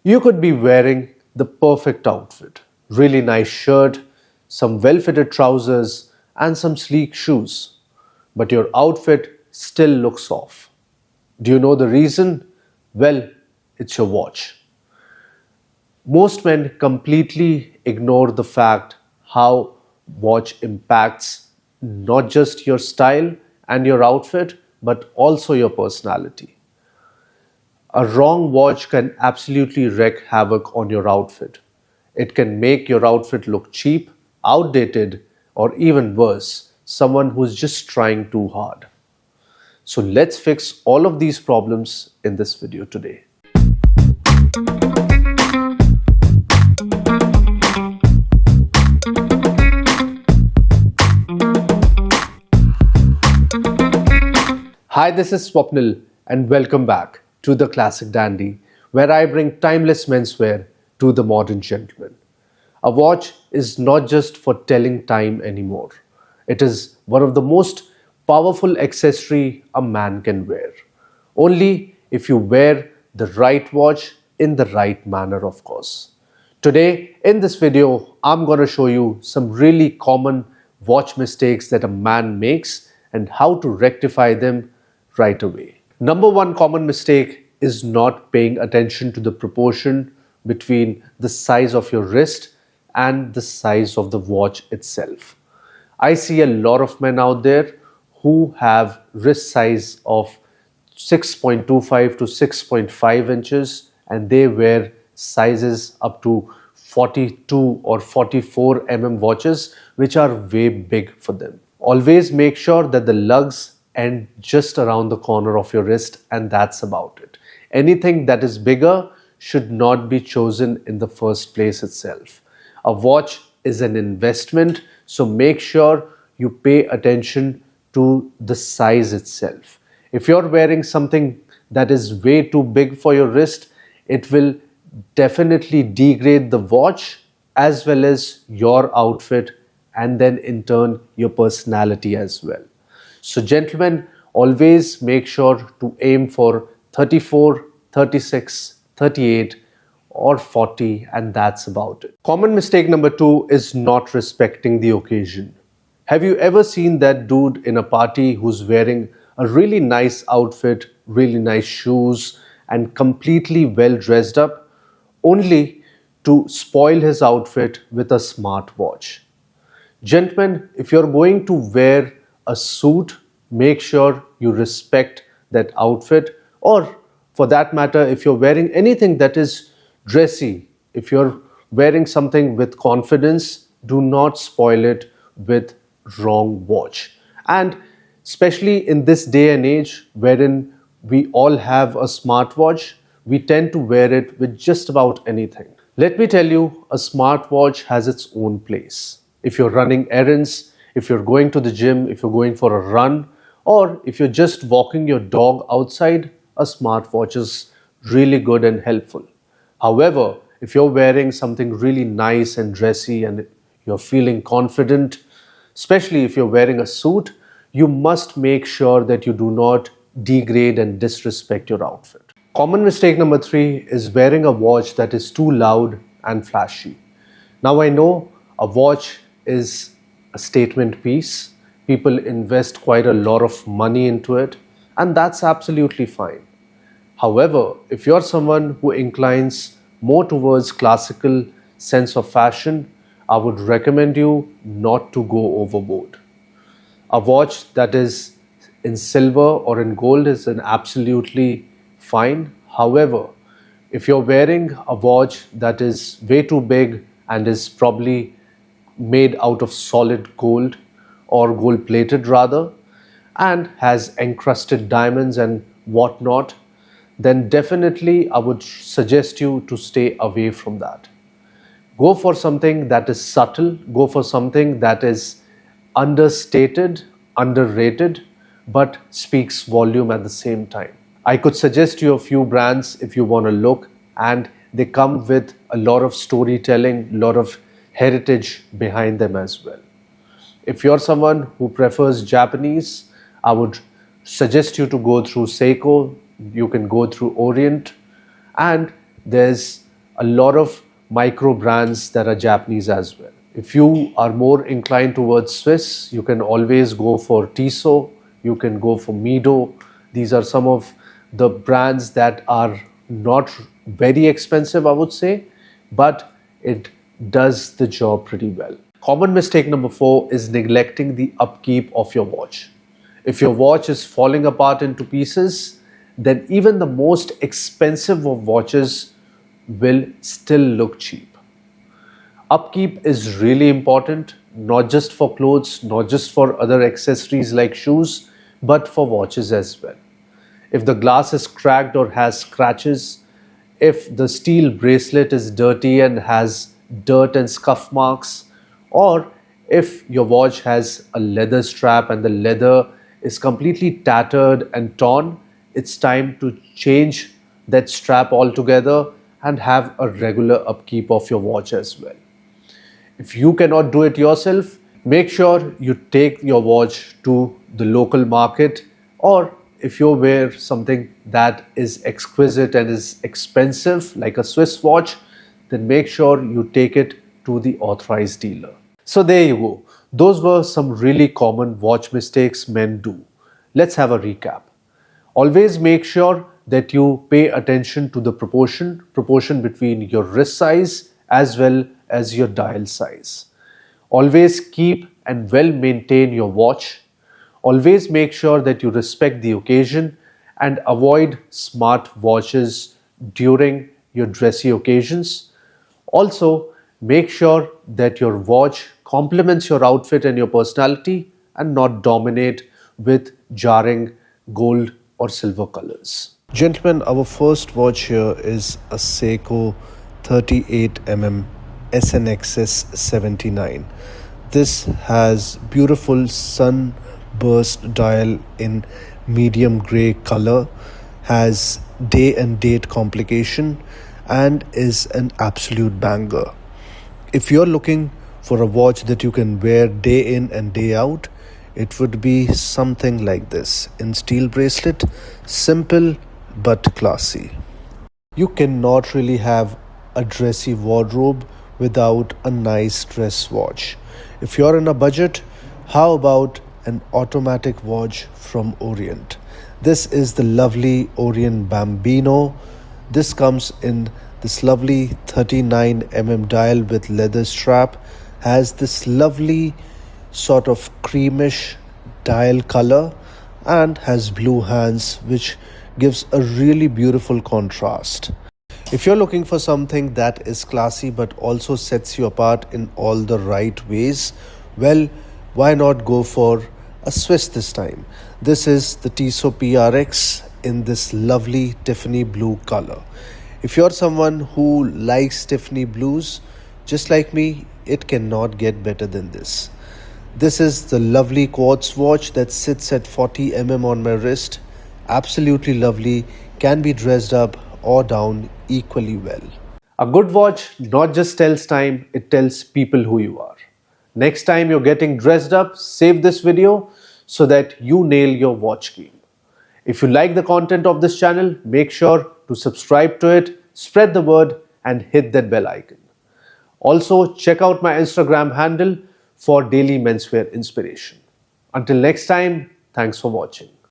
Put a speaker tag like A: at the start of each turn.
A: You could be wearing the perfect outfit, really nice shirt, some well-fitted trousers, and some sleek shoes, but your outfit still looks off. Do you know the reason? Well, it's your watch. Most men completely ignore the fact how watch impacts not just your style and your outfit, but also your personality. A wrong watch can absolutely wreak havoc on your outfit. It can make your outfit look cheap, outdated, or even worse, someone who's just trying too hard. So let's fix all of these problems in this video today. Hi, this is Swapnil and welcome back to the Classic Dandy, where I bring timeless menswear to the modern gentleman. A watch is not just for telling time anymore. It is one of the most powerful accessory a man can wear. Only if you wear the right watch in the right manner, of course. Today, in this video, I'm going to show you some really common watch mistakes that a man makes and how to rectify them right away. Number one common mistake is not paying attention to the proportion between the size of your wrist and the size of the watch itself. I see a lot of men out there who have wrist size of 6.25 to 6.5 inches and they wear sizes up to 42 or 44 watches, which are way big for them. Always make sure that the lugs end just around the corner of your wrist, and that's about it. Anything that is bigger should not be chosen in the first place itself. A watch is an investment, so make sure you pay attention to the size itself. If you're wearing something that is way too big for your wrist, it will definitely degrade the watch as well as your outfit, and then in turn your personality as well. So gentlemen, always make sure to aim for 34, 36, 38 or 40, and that's about it. Common mistake number two is not respecting the occasion. Have you ever seen that dude in a party who's wearing a really nice outfit, really nice shoes, and completely well dressed up, only to spoil his outfit with a smartwatch? Gentlemen, if you're going to wear a suit, make sure you respect that outfit, or for that matter, if you're wearing anything that is dressy, if you're wearing something with confidence, do not spoil it with wrong watch. And especially in this day and age wherein we all have a smartwatch, we tend to wear it with just about anything. Let me tell you, a smartwatch has its own place. If you're running errands, if you're going to the gym, if you're going for a run, or if you're just walking your dog outside, a smartwatch is really good and helpful. However, if you're wearing something really nice and dressy and you're feeling confident, especially if you're wearing a suit, you must make sure that you do not degrade and disrespect your outfit. Common mistake number three is wearing a watch that is too loud and flashy. Now I know a watch is a statement piece. People invest quite a lot of money into it, and that's absolutely fine. However, if you're someone who inclines more towards classical sense of fashion, I would recommend you not to go overboard. A watch that is in silver or in gold is an absolutely fine. However, if you're wearing a watch that is way too big and is probably made out of solid gold or gold plated rather, and has encrusted diamonds and whatnot, then definitely I would suggest you to stay away from that. Go for something that is subtle, go for something that is understated, underrated, but speaks volume at the same time. I could suggest you a few brands if you want to look, and they come with a lot of storytelling, a lot of heritage behind them as well. If you're someone who prefers Japanese, I would suggest you to go through Seiko, you can go through Orient, and there's a lot of micro brands that are Japanese as well. If you are more inclined towards Swiss, you can always go for Tissot, you can go for Mido. These are some of the brands that are not very expensive, I would say, but it does the job pretty well. Common mistake number 4 is neglecting the upkeep of your watch. If your watch is falling apart into pieces, then even the most expensive of watches will still look cheap. Upkeep is really important, not just for clothes, not just for other accessories like shoes, but for watches as well. If the glass is cracked or has scratches, if the steel bracelet is dirty and has dirt and scuff marks, or if your watch has a leather strap and the leather is completely tattered and torn, it's time to change that strap altogether and have a regular upkeep of your watch as well. If you cannot do it yourself, make sure you take your watch to the local market, or if you wear something that is exquisite and is expensive like a Swiss watch, then make sure you take it to the authorized dealer. So there you go. Those were some really common watch mistakes men do. Let's have a recap. Always make sure that you pay attention to the proportion between your wrist size as well as your dial size. Always keep and well maintain your watch. Always make sure that you respect the occasion and avoid smart watches during your dressy occasions. Also, make sure that your watch complements your outfit and your personality and not dominate with jarring gold or silver colors. Gentlemen, our first watch here is a Seiko 38mm SNXS 79. This has beautiful sunburst dial in medium grey color, has day and date complication, and is an absolute banger. If you're looking for a watch that you can wear day in and day out, it would be something like this in steel bracelet, simple but classy. You cannot really have a dressy wardrobe without a nice dress watch. If you're in a budget, how about an automatic watch from Orient? This is the lovely Orient Bambino. This comes in this lovely 39mm dial with leather strap, has this lovely sort of creamish dial color, and has blue hands, which gives a really beautiful contrast. If you're looking for something that is classy but also sets you apart in all the right ways, well, why not go for a Swiss this time? This is the Tissot PRX in this lovely Tiffany blue color. If you're someone who likes Tiffany blues, just like me, it cannot get better than this. This is the lovely quartz watch that sits at 40mm on my wrist. Absolutely lovely, can be dressed up or down equally well. A good watch not just tells time, it tells people who you are. Next time you're getting dressed up, save this video so that you nail your watch game. If you like the content of this channel, make sure to subscribe to it, spread the word, and hit that bell icon. Also, check out my Instagram handle for daily menswear inspiration. Until next time, thanks for watching.